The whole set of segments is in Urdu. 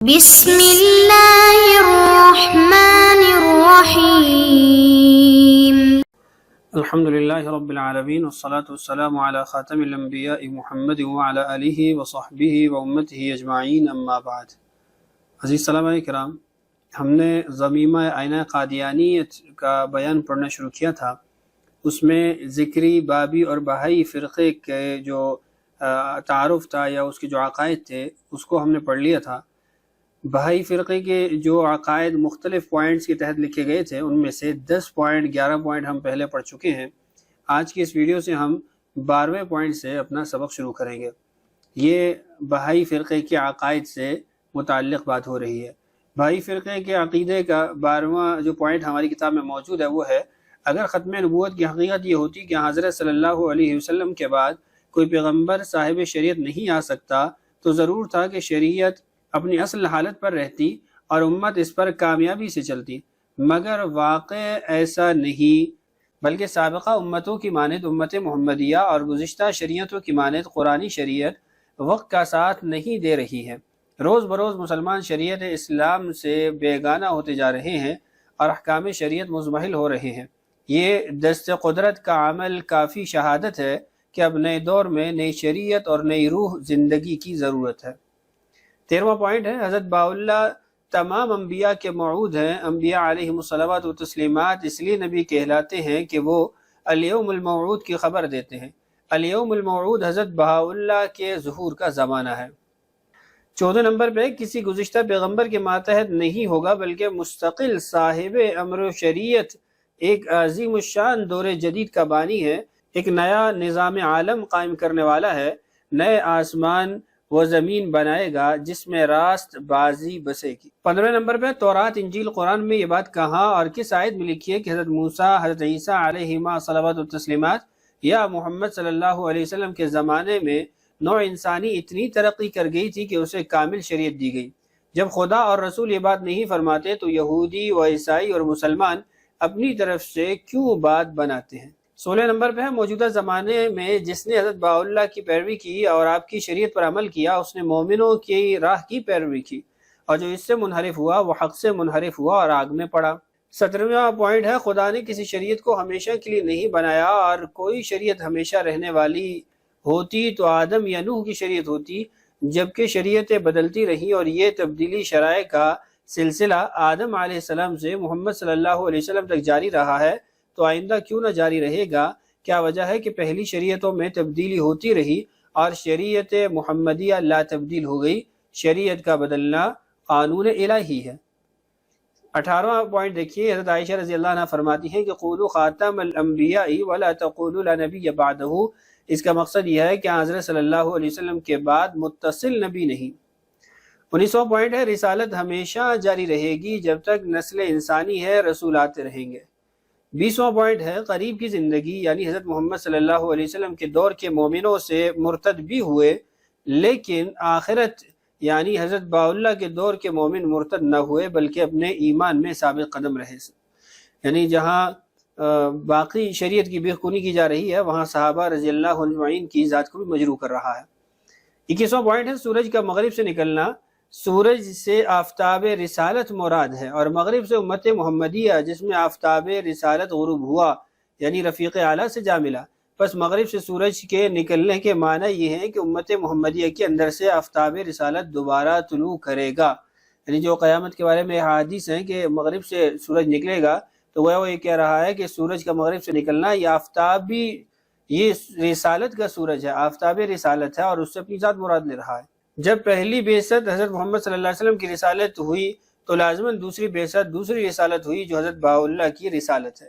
بسم اللہ الرحمن الرحیم الحمدللہ رب العالمین والصلاة والسلام علی خاتم الانبیاء محمد وعلی آلہ وصحبہ وامتہ اجمعین اما بعد۔ عزیز سلامہ کرام، ہم نے ضمیمہ آئینہ قادیانیت کا بیان پڑھنا شروع کیا تھا۔ اس میں ذکری بابی اور بہائی فرقے کے جو تعارف تھا یا اس کے جو عقائد تھے اس کو ہم نے پڑھ لیا تھا۔ بہائی فرقے کے جو عقائد مختلف پوائنٹس کے تحت لکھے گئے تھے ان میں سے 10 پوائنٹ 11 پوائنٹ ہم پہلے پڑھ چکے ہیں۔ آج کی اس ویڈیو سے ہم 12ویں پوائنٹ سے اپنا سبق شروع کریں گے۔ یہ بہائی فرقے کے عقائد سے متعلق بات ہو رہی ہے۔ بہائی فرقے کے عقیدے کا 12واں جو پوائنٹ ہماری کتاب میں موجود ہے وہ ہے، اگر ختم نبوت کی حقیقت یہ ہوتی کہ حضرت صلی اللہ علیہ وسلم کے بعد کوئی پیغمبر صاحب شریعت نہیں آ سکتا تو ضرور تھا کہ شریعت اپنی اصل حالت پر رہتی اور امت اس پر کامیابی سے چلتی، مگر واقع ایسا نہیں، بلکہ سابقہ امتوں کی مانند امت محمدیہ اور گزشتہ شریعتوں کی مانند قرآنی شریعت وقت کا ساتھ نہیں دے رہی ہے۔ روز بروز مسلمان شریعت اسلام سے بیگانہ ہوتے جا رہے ہیں اور احکام شریعت مزمحل ہو رہے ہیں۔ یہ دست قدرت کا عمل کافی شہادت ہے کہ اب نئے دور میں نئی شریعت اور نئی روح زندگی کی ضرورت ہے۔ 13واں پوائنٹ ہے، حضرت بہاءاللہ تمام انبیاء کے موعود ہیں۔ انبیاء علیہم الصلوات و تسلیمات اس لیے نبی کہلاتے ہیں کہ وہ الیوم الموعود کی خبر دیتے ہیں۔ الیوم الموعود حضرت بہاءاللہ کے ظہور کا زمانہ ہے۔ 14 نمبر پہ، کسی گزشتہ پیغمبر کے ماتحت نہیں ہوگا بلکہ مستقل صاحب امر و شریعت ایک عظیم الشان دور جدید کا بانی ہے، ایک نیا نظام عالم قائم کرنے والا ہے، نئے آسمان وہ زمین بنائے گا جس میں راست بازی بسے گی۔ 15 نمبر پہ، تورات انجیل قرآن میں یہ بات کہاں اور کس آیت میں لکھی ہے کہ حضرت موسیٰ حضرت عیسیٰ علیہما صلوات و تسلیمات یا محمد صلی اللہ علیہ وسلم کے زمانے میں نوع انسانی اتنی ترقی کر گئی تھی کہ اسے کامل شریعت دی گئی۔ جب خدا اور رسول یہ بات نہیں فرماتے تو یہودی و عیسائی اور مسلمان اپنی طرف سے کیوں بات بناتے ہیں؟ 16 نمبر پہ ہے، موجودہ زمانے میں جس نے حضرت بہاءاللہ کی پیروی کی اور آپ کی شریعت پر عمل کیا اس نے مومنوں کی راہ کی پیروی کی، اور جو اس سے منحرف ہوا وہ حق سے منحرف ہوا اور آگ میں پڑا۔ 17واں پوائنٹ ہے، خدا نے کسی شریعت کو ہمیشہ کے لیے نہیں بنایا، اور کوئی شریعت ہمیشہ رہنے والی ہوتی تو آدم یا نوح کی شریعت ہوتی، جبکہ شریعتیں بدلتی رہیں اور یہ تبدیلی شرائع کا سلسلہ آدم علیہ السلام سے محمد صلی اللہ علیہ وسلم تک جاری رہا ہے، تو آئندہ کیوں نہ جاری رہے گا؟ کیا وجہ ہے کہ پہلی شریعتوں میں تبدیلی ہوتی رہی اور شریعت محمدیہ لا تبدیل ہو گئی؟ شریعت کا بدلنا قانون الہی ہے۔ 18واں پوائنٹ دیکھیے، حضرت عائشہ رضی اللہ عنہ فرماتی ہیں کہ قولوا خاتم الانبیاء ولا تقولوا لا نبی بعدہ، اس کا مقصد یہ ہے کہ حضرت صلی اللہ علیہ وسلم کے بعد متصل نبی نہیں۔ 19واں پوائنٹ ہے، رسالت ہمیشہ جاری رہے گی جب تک نسل انسانی ہے، رسول آتے رہیں گے۔ 20واں پوائنٹ ہے، قریب کی زندگی یعنی حضرت محمد صلی اللہ علیہ وسلم کے دور کے مومنوں سے مرتد بھی ہوئے، لیکن آخرت یعنی حضرت بہاءاللہ کے دور کے مومن مرتد نہ ہوئے بلکہ اپنے ایمان میں ثابت قدم رہے۔ یعنی جہاں باقی شریعت کی بے خونی کی جا رہی ہے وہاں صحابہ رضی اللہ عنہم کی ذات کو بھی مجروح کر رہا ہے۔ 21واں پوائنٹ ہے، سورج کا مغرب سے نکلنا، سورج سے آفتاب رسالت مراد ہے، اور مغرب سے امت محمدیہ جس میں آفتاب رسالت غروب ہوا یعنی رفیق اعلیٰ سے جا ملا۔ پس مغرب سے سورج کے نکلنے کے معنی یہ ہے کہ امت محمدیہ کے اندر سے آفتاب رسالت دوبارہ طلوع کرے گا، یعنی جو قیامت کے بارے میں حدیث ہیں کہ مغرب سے سورج نکلے گا، تو وہ یہ کہہ رہا ہے کہ سورج کا مغرب سے نکلنا یہ آفتاب بھی یہ رسالت کا سورج ہے، آفتاب رسالت ہے، اور اس سے اپنی ذات مراد لے رہا ہے۔ جب پہلی بعثت حضرت محمد صلی اللہ علیہ وسلم کی رسالت ہوئی تو لازماً دوسری بعثت دوسری رسالت ہوئی جو حضرت بہاءاللہ کی رسالت ہے۔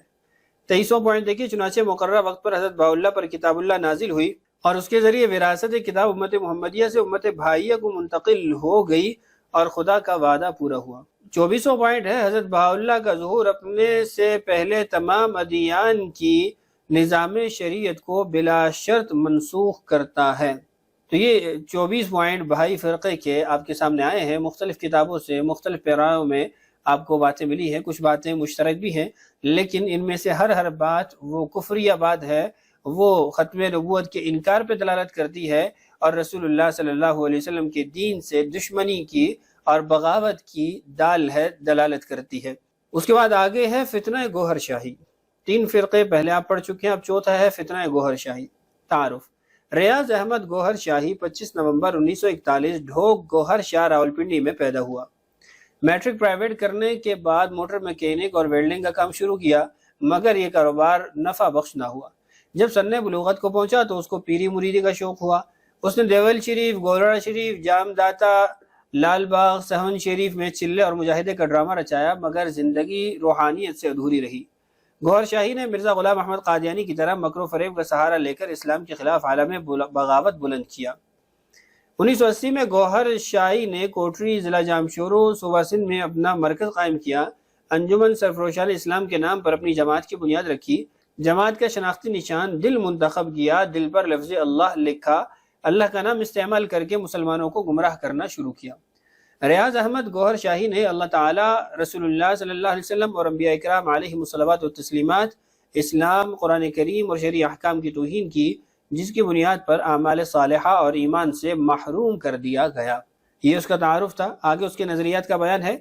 23واں پوائنٹ دیکھیے، چنانچہ مقررہ وقت پر حضرت بہاءاللہ پر کتاب اللہ نازل ہوئی اور اس کے ذریعے وراثت کتاب امت محمدیہ سے امت بھائیہ کو منتقل ہو گئی اور خدا کا وعدہ پورا ہوا۔ 24واں پوائنٹ ہے، حضرت بہاءاللہ کا ظہور اپنے سے پہلے تمام ادیان کی نظام شریعت کو بلا شرط منسوخ کرتا ہے۔ تو یہ 24 پوائنٹ بہائی فرقے کے آپ کے سامنے آئے ہیں، مختلف کتابوں سے مختلف پیراؤں میں آپ کو باتیں ملی ہیں، کچھ باتیں مشترک بھی ہیں، لیکن ان میں سے ہر بات وہ کفریہ بات ہے، وہ ختم نبوت کے انکار پہ دلالت کرتی ہے اور رسول اللہ صلی اللہ علیہ وسلم کے دین سے دشمنی کی اور بغاوت کی دال ہے، دلالت کرتی ہے۔ اس کے بعد آگے ہے فتنہ گوہر شاہی۔ 3 فرقے پہلے آپ پڑھ چکے ہیں، اب چوتھا ہے فتنہ گوہر شاہی۔ تعارف: ریاض احمد گوہر شاہی 25 نومبر 1941 ڈھوک گوہر شاہ راولپنڈی میں پیدا ہوا۔ میٹرک پرائیویٹ کرنے کے بعد موٹر میکینک اور ویلڈنگ کا کام شروع کیا، مگر یہ کاروبار نفع بخش نہ ہوا۔ جب سن بلوغت کو پہنچا تو اس کو پیری مریدی کا شوق ہوا۔ اس نے دیول شریف، گولڑا شریف، جام داتا، لال باغ، سہن شریف میں چلے اور مجاہدے کا ڈرامہ رچایا، مگر زندگی روحانیت سے ادھوری رہی۔ گوہر شاہی نے مرزا غلام احمد قادیانی کی طرح مکر و فریب کا سہارا لے کر اسلام کے خلاف عالم بغاوت بلند کیا۔ 1980 میں گوہر شاہی نے کوٹری، ضلع جامشورو، صوبہ سندھ میں اپنا مرکز قائم کیا۔ انجمن سرفروشان اسلام کے نام پر اپنی جماعت کی بنیاد رکھی۔ جماعت کا شناختی نشان دل منتخب کیا، دل پر لفظ اللہ لکھا، اللہ کا نام استعمال کر کے مسلمانوں کو گمراہ کرنا شروع کیا۔ ریاض احمد گوہر شاہی نے اللہ تعالیٰ، رسول اللہ صلی اللہ علیہ وسلم اور انبیاء کرام علیہم الصلوات والتسلیمات، اسلام، قرآن کریم اور شرعی احکام کی توہین کی، جس کی بنیاد پر اعمال صالحہ اور ایمان سے محروم کر دیا گیا۔ یہ اس کا تعارف تھا۔ آگے اس کے نظریات کا بیان ہے۔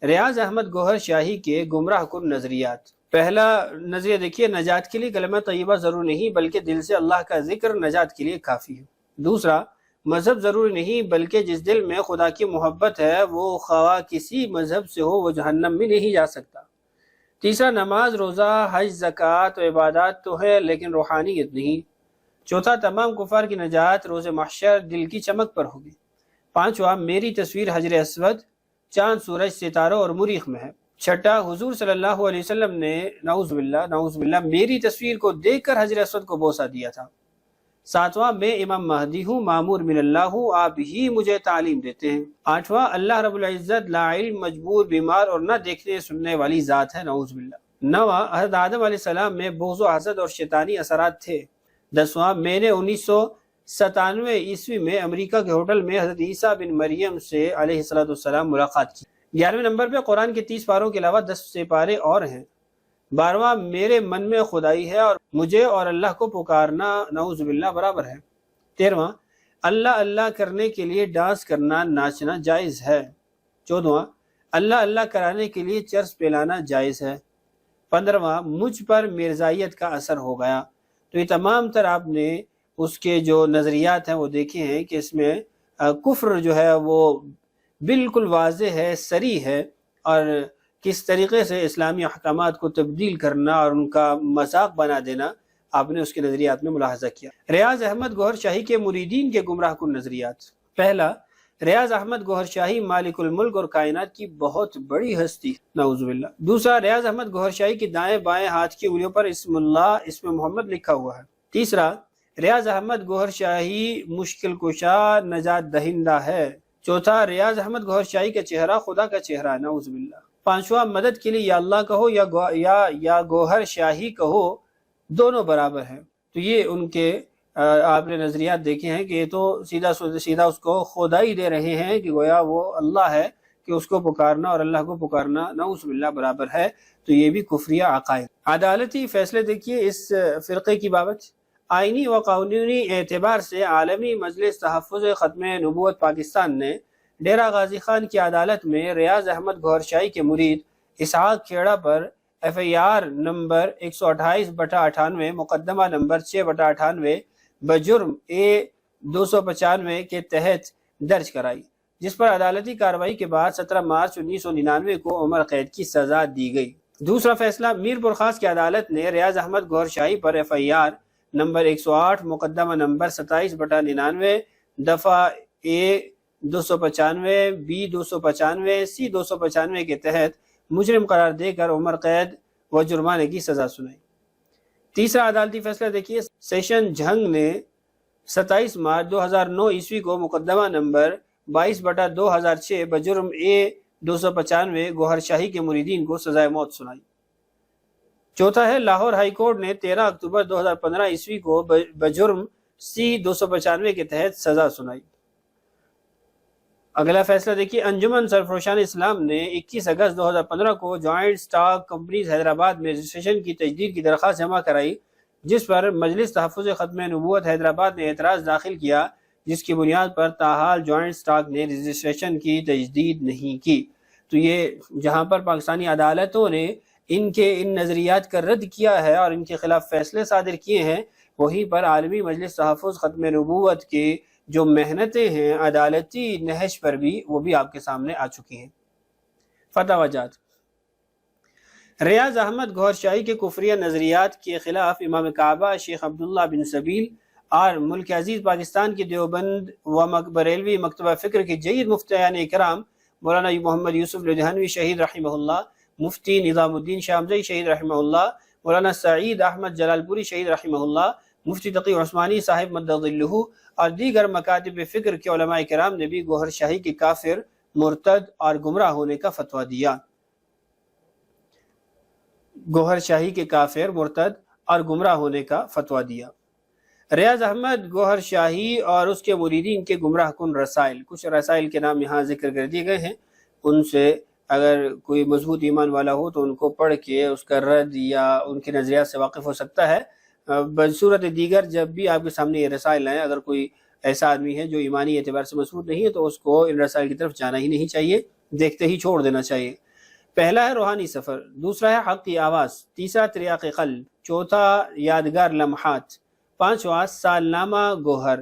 ریاض احمد گوہر شاہی کے گمراہ کن نظریات۔ پہلا نظریہ دیکھیے، نجات کے لیے کلمہ طیبہ ضرور نہیں بلکہ دل سے اللہ کا ذکر نجات کے لیے کافی ہے۔ دوسرا، مذہب ضروری نہیں بلکہ جس دل میں خدا کی محبت ہے وہ خواہ کسی مذہب سے ہو وہ جہنم میں نہیں جا سکتا۔ تیسرا، نماز، روزہ، حج، زکوٰۃ و عبادات تو ہے لیکن روحانیت نہیں۔ چوتھا، تمام کفار کی نجات روز محشر دل کی چمک پر ہوگی۔ پانچواں، میری تصویر حجر اسود، چاند، سورج، ستاروں اور مریخ میں ہے۔ چھٹا، حضور صلی اللہ علیہ وسلم نے نعوذ باللہ میری تصویر کو دیکھ کر حجر اسود کو بوسہ دیا تھا۔ ساتواں، میں امام مہدی ہوں، مامور من اللہ ہوں، آپ ہی مجھے تعلیم دیتے ہیں۔ آٹھواں، اللہ رب العزت لا علم، مجبور، بیمار اور نہ دیکھنے سننے والی ذات ہے، نعوذ باللہ۔ نواں، حضرت آدم علیہ السلام میں بغض و حسد اور شیطانی اثرات تھے۔ دسواں، میں نے 1997 عیسوی میں امریکہ کے ہوٹل میں حضرت عیسیٰ بن مریم سے علیہ السلام ملاقات کی۔ 11ویں نمبر پہ قرآن کے 30 پاروں کے علاوہ 10 سپارے اور ہیں۔ 12واں، میرے من میں خدائی ہے اور مجھے اور اللہ کو پکارنا نعوذ باللہ برابر ہے۔ 13واں، اللہ اللہ کرنے کے لیے ڈانس کرنا، ناچنا جائز ہے۔ 14واں، اللہ اللہ کرانے کے لیے چرس پلانا جائز ہے۔ 15واں، مجھ پر مرزائیت کا اثر ہو گیا۔ تو یہ تمام تر آپ نے اس کے جو نظریات ہیں وہ دیکھے ہیں کہ اس میں کفر جو ہے وہ بالکل واضح ہے، صریح ہے، اور کس طریقے سے اسلامی احکامات کو تبدیل کرنا اور ان کا مذاق بنا دینا آپ نے اس کے نظریات میں ملاحظہ کیا۔ ریاض احمد گوہر شاہی کے مریدین کے گمراہ کن نظریات۔ پہلا، ریاض احمد گوہر شاہی مالک الملک اور کائنات کی بہت بڑی ہستی، نعوذ باللہ۔ دوسرا، ریاض احمد گوہر شاہی کی دائیں بائیں ہاتھ کی انگلیوں پر اسم اللہ، اسم محمد لکھا ہوا ہے۔ تیسرا، ریاض احمد گوہر شاہی مشکل کشا، نجات دہندہ ہے۔ چوتھا، ریاض احمد گوہر شاہی کا چہرہ خدا کا چہرہ ہے، نعوذ باللہ۔ پانچواں، مدد کے لیے یا اللہ کہو یا گوہر شاہی کہو، دونوں برابر ہیں۔ تو یہ ان کے آپ نے نظریات دیکھے ہیں کہ یہ تو سیدھا اس کو خدائی دے رہے ہیں کہ گویا وہ اللہ ہے، کہ اس کو پکارنا اور اللہ کو پکارنا نعوذ باللہ برابر ہے۔ تو یہ بھی کفریہ عقائد۔ عدالتی فیصلے دیکھیے اس فرقے کی بابت۔ آئینی و قانونی اعتبار سے عالمی مجلس تحفظ ختم نبوت پاکستان نے ڈیرہ غازی خان کی عدالت میں ریاض احمد گوہر شاہی کے مرید اسحاق کھیڑا پر FIR نمبر 128/98 مقدمہ نمبر 6/98 بجرم A295 کے تحت درج کرائی، جس پر عدالتی کارروائی کے بعد 17 مارچ 1999 کو عمر قید کی سزا دی گئی۔ دوسرا فیصلہ، میر پرخاص کی عدالت نے ریاض احمد گوہر شاہی پر FIR نمبر 108 مقدمہ نمبر 27/99 دفعہ A295 B295 C295 کے تحت مجرم قرار دے کر عمر قید و جرمانے کی سزا سنائی۔ تیسرا عدالتی فیصلہ دیکھیے، سیشن جھنگ نے 27 مارچ 2009 عیسوی کو مقدمہ نمبر 22/2006 بجرم A295 گوہر شاہی کے مریدین کو سزائے موت سنائی۔ چوتھا ہے، لاہور ہائی کورٹ نے 13 اکتوبر 2015 عیسوی کو بجرم C295 کے تحت سزا سنائی۔ اگلا فیصلہ دیکھیے، انجمن سرفروشان اسلام نے 21 اگست 2015 کو جوائنٹ سٹاک کمپنیز حیدرآباد میں رجسٹریشن کی تجدید کی درخواست جمع کرائی، جس پر مجلس تحفظ ختم نبوت حیدرآباد نے اعتراض داخل کیا جس کی بنیاد پر تاحال جوائنٹ اسٹاک نے رجسٹریشن کی تجدید نہیں کی۔ تو یہ جہاں پر پاکستانی عدالتوں نے ان نظریات کا رد کیا ہے اور ان کے خلاف فیصلے صادر کیے ہیں، وہیں پر عالمی مجلس تحفظ ختم نبوت کی جو محنتیں ہیں عدالتی نہج پر بھی، وہ بھی آپ کے سامنے آ چکی ہیں۔ فتاوی جات: ریاض احمد گوہر شاہی کے کفریہ نظریات کے خلاف امام کعبہ شیخ عبداللہ بن سبیل اور ملک عزیز پاکستان کے دیوبند و بریلوی مکتبہ فکر کے جید مفتیان اکرام مولانا محمد یوسف لدھیانوی شہید رحمہ اللہ، مفتی نظام الدین شامزئی شہید رحمہ اللہ، مولانا سعید احمد جلال پوری شہید رحمہ اللہ، مفتی تقی عثمانی صاحب مد ظلہ اور دیگر مکاتب فکر کے علماء کرام نے بھی گوہر شاہی کے کافر، مرتد اور گمراہ ہونے کا فتویٰ دیا۔ گوہر شاہی کے کافر، مرتد اور گمراہ ہونے کا فتویٰ دیا۔ ریاض احمد گوہر شاہی اور اس کے مریدین کے گمراہ کن رسائل، کچھ رسائل کے نام یہاں ذکر کر دیے گئے ہیں، ان سے اگر کوئی مضبوط ایمان والا ہو تو ان کو پڑھ کے اس کا رد یا ان کے نظریات سے واقف ہو سکتا ہے۔ بصورت دیگر جب بھی آپ کے سامنے یہ رسائل ہیں، اگر کوئی ایسا آدمی ہے جو ایمانی اعتبار سے مضبوط نہیں ہے تو اس کو ان رسائل کی طرف جانا ہی نہیں چاہیے، دیکھتے ہی چھوڑ دینا چاہیے۔ پہلا ہے روحانی سفر، دوسرا ہے حق کی آواز، تیسرا تریاق قلب، چوتھا یادگار لمحات، پانچواں سالنامہ گوہر،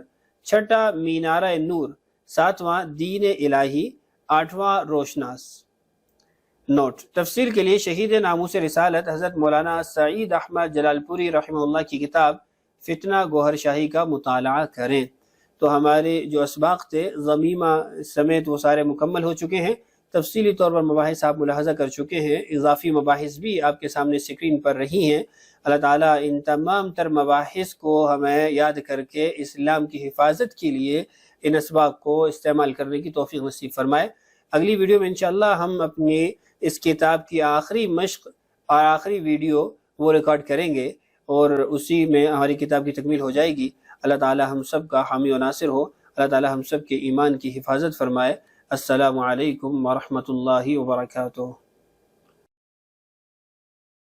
چھٹا مینارہ نور، ساتواں دین الہی، آٹھواں روشناس۔ نوٹ: تفسیر کے لیے شہید ناموس رسالت حضرت مولانا سعید احمد جلال پوری رحمہ اللہ کی کتاب فتنہ گوہر شاہی کا مطالعہ کریں۔ تو ہمارے جو اسباق تھے ضمیمہ سمیت وہ سارے مکمل ہو چکے ہیں، تفصیلی طور پر مباحث آپ ملاحظہ کر چکے ہیں، اضافی مباحث بھی آپ کے سامنے سکرین پر رہی ہیں۔ اللہ تعالیٰ ان تمام تر مباحث کو ہمیں یاد کر کے اسلام کی حفاظت کے لیے ان اسباق کو استعمال کرنے کی توفیق نصیب فرمائے۔ اگلی ویڈیو میں انشاءاللہ ہم اپنی اس کتاب کی آخری مشق اور آخری ویڈیو وہ ریکارڈ کریں گے اور اسی میں ہماری کتاب کی تکمیل ہو جائے گی۔ اللہ تعالیٰ ہم سب کا حامی و ناصر ہو، اللہ تعالیٰ ہم سب کے ایمان کی حفاظت فرمائے۔ السلام علیکم ورحمۃ اللہ وبرکاتہ۔